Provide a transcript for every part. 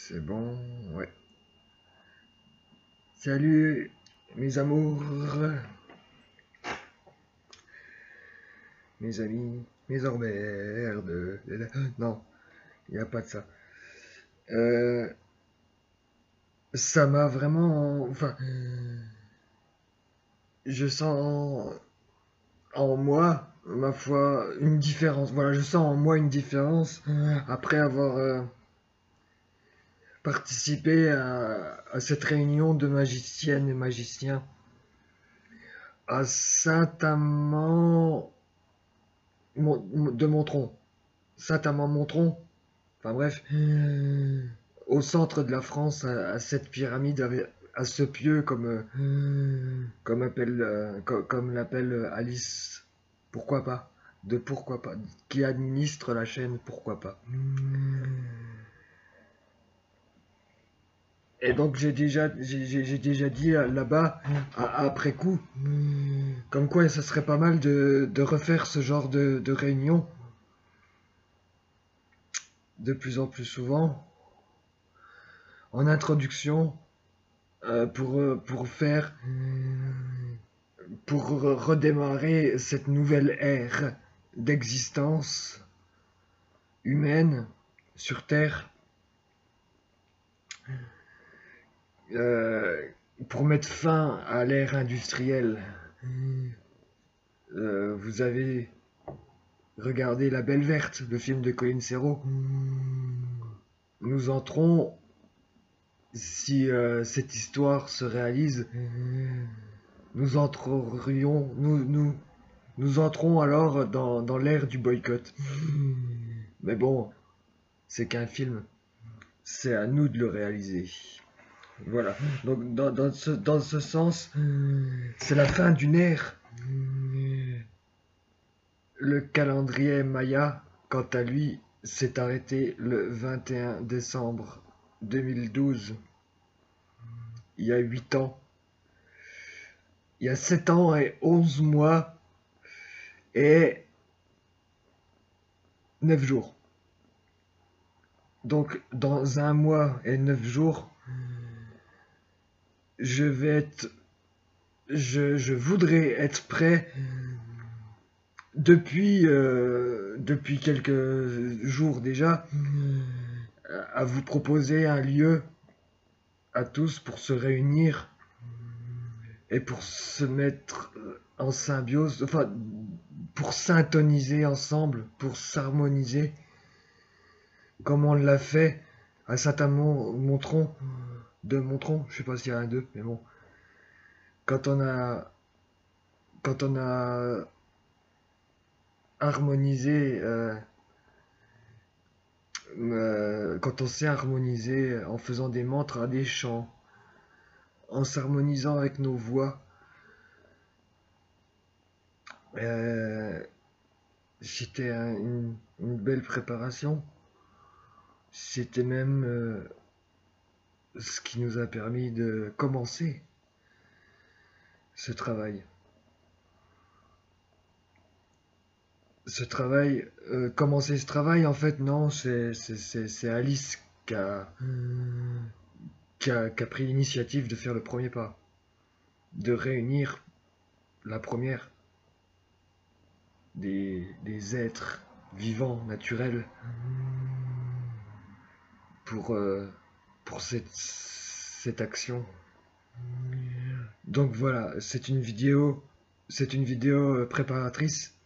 C'est bon, ouais. Salut mes amours, mes amis, mes emmerdes. Non, il n'y a pas de ça. Euh, Ça m'a vraiment... Enfin, je sens en moi, ma foi, une différence. Voilà, je sens en moi une différence après avoir participé à cette réunion de magiciennes et magiciens à Saint-Amand de Montron. Saint-Amand-Montron. Enfin bref, au centre de la France, à cette pyramide, à ce pieu, comme l'appelle Alice. Pourquoi pas? De pourquoi pas? Qui administre la chaîne, pourquoi pas? Et donc j'ai déjà dit là-bas, après coup, comme quoi ça serait pas mal de refaire ce genre de réunion de plus en plus souvent, en introduction, pour redémarrer cette nouvelle ère d'existence humaine sur Terre, euh, pour mettre fin à l'ère industrielle. Vous avez regardé La Belle Verte, le film de Colin Serrault. Nous entrons, si cette histoire se réalise, nous entrerions, nous entrons alors dans l'ère du boycott. Mais bon, c'est qu'un film. C'est à nous de le réaliser. Voilà. Donc dans ce sens, c'est la fin d'une ère. Le calendrier Maya, quant à lui, s'est arrêté le 21 décembre 2012. Il y a 8 ans. Il y a 7 ans et 11 mois et 9 jours. Donc dans 1 mois et 9 jours, je voudrais être prêt depuis quelques jours déjà à vous proposer un lieu à tous pour se réunir et pour se mettre en symbiose, enfin pour syntoniser ensemble, pour s'harmoniser comme on l'a fait à Saint-Amand-Montron, de Montron, je sais pas s'il y a un deux, mais bon, quand on a quand on a harmonisé, quand on s'est harmonisé en faisant des mantras, des chants, en s'harmonisant avec nos voix, euh, c'était une belle préparation. C'était même ce qui nous a permis de commencer ce travail. Commencer ce travail, en fait, non, c'est Alice qui a pris l'initiative de faire le premier pas, de réunir la première des êtres vivants, naturels, pour, euh, pour cette action. Donc voilà, c'est une vidéo préparatrice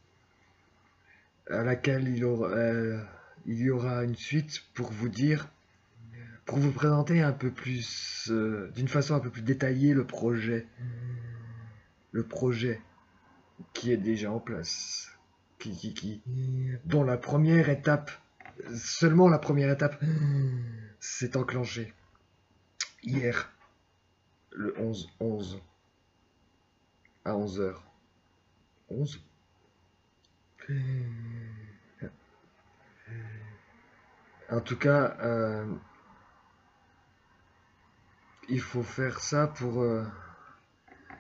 à laquelle il y aura une suite pour vous dire, pour vous présenter un peu plus, d'une façon un peu plus détaillée le projet qui est déjà en place, dont la première étape, seulement la première étape, s'est enclenchée hier, le 11 à 11h. 11. En tout cas, il faut faire ça pour,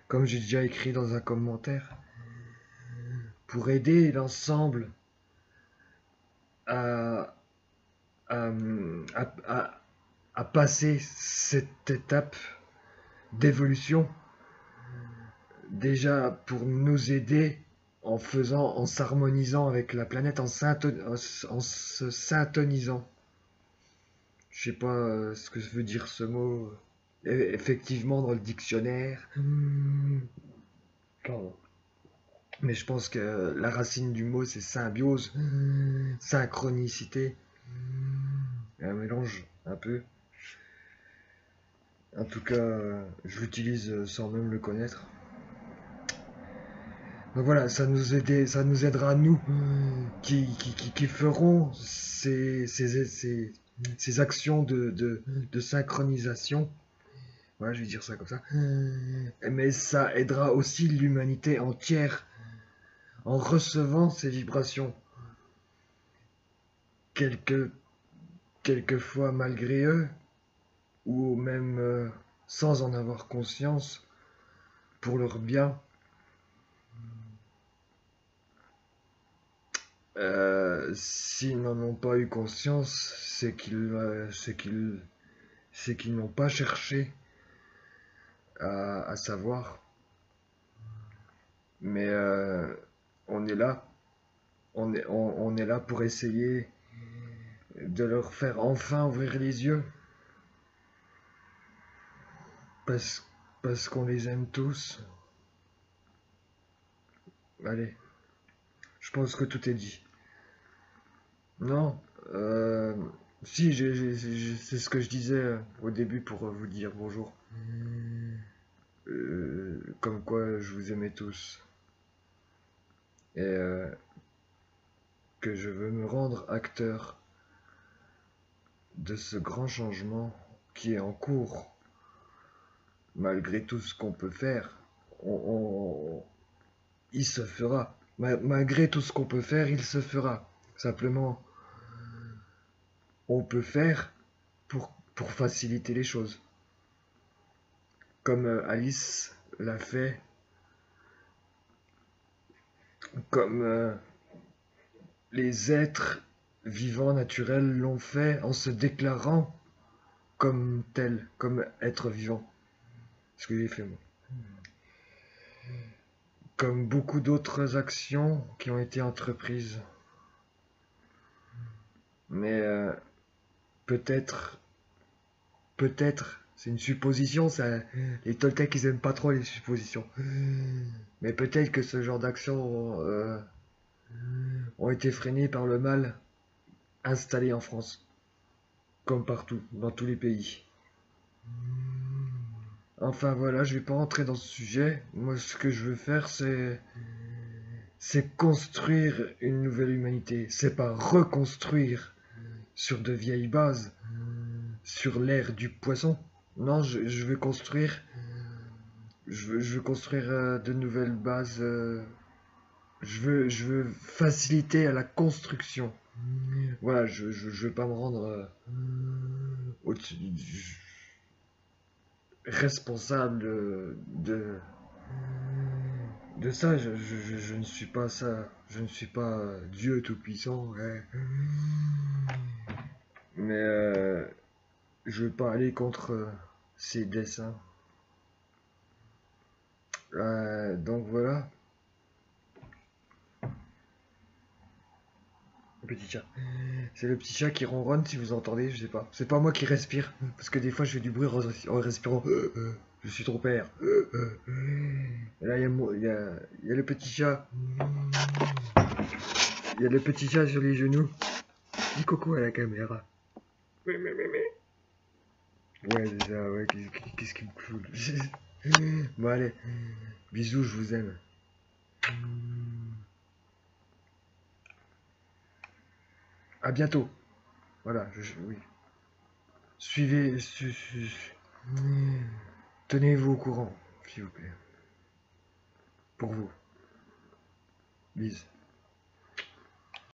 comme j'ai déjà écrit dans un commentaire, pour aider l'ensemble à, à, à, à passer cette étape d'évolution, déjà pour nous aider en s'harmonisant avec la planète, en se syntonisant. Je sais pas ce que veut dire ce mot. Effectivement, dans le dictionnaire. Pardon. Mais je pense que la racine du mot, c'est symbiose, synchronicité. Un mélange, un peu. En tout cas, je l'utilise sans même le connaître. Donc voilà, ça nous aidera nous qui ferons ces actions de synchronisation. Ouais, je vais dire ça comme ça. Mais ça aidera aussi l'humanité entière en recevant ces vibrations. Quelquefois malgré eux, ou même sans en avoir conscience, pour leur bien. S'ils n'en ont pas eu conscience, c'est qu'ils n'ont pas cherché à savoir. Mais on est là, on est là pour essayer de leur faire enfin ouvrir les yeux, parce, parce qu'on les aime tous. Allez, je pense que tout est dit. Non, si, c'est ce que je disais au début pour vous dire bonjour. Comme quoi je vous aimais tous. Et que je veux me rendre acteur de ce grand changement qui est en cours. Malgré tout ce qu'on peut faire, il se fera. Malgré tout ce qu'on peut faire, il se fera. Simplement, on peut faire pour faciliter les choses. Comme Alice l'a fait, comme les êtres vivants naturels l'ont fait en se déclarant comme tel, comme être vivant. Ce que j'ai fait moi. Comme beaucoup d'autres actions qui ont été entreprises. Mais peut-être, c'est une supposition, ça, les Toltecs ils aiment pas trop les suppositions. Mais peut-être que ce genre d'actions ont été freinées par le mal installé en France, comme partout, dans tous les pays. Enfin voilà, je vais pas rentrer dans ce sujet. Moi, ce que je veux faire, c'est construire une nouvelle humanité. C'est pas reconstruire sur de vieilles bases, sur l'ère du poisson. Non, je veux construire, je veux construire de nouvelles bases. Je veux faciliter à la construction. Voilà, je veux pas me rendre responsable de ça. Je ne suis pas ça. Je ne suis pas Dieu tout-puissant. Ouais. Mais je veux pas aller contre ces dessins. Donc voilà. Le petit chat. C'est le petit chat qui ronronne si vous entendez, je sais pas. C'est pas moi qui respire. Parce que des fois je fais du bruit en respirant. Je suis trop père. Et là il y a le petit chat. Il y a le petit chat sur les genoux. Dis coucou à la caméra. Ouais, c'est ça, ouais, qu'est-ce qui me coule. Bon, allez, bisous, je vous aime. À bientôt. Voilà, oui. Suivez, tenez-vous au courant, s'il vous plaît. Pour vous. Bisous.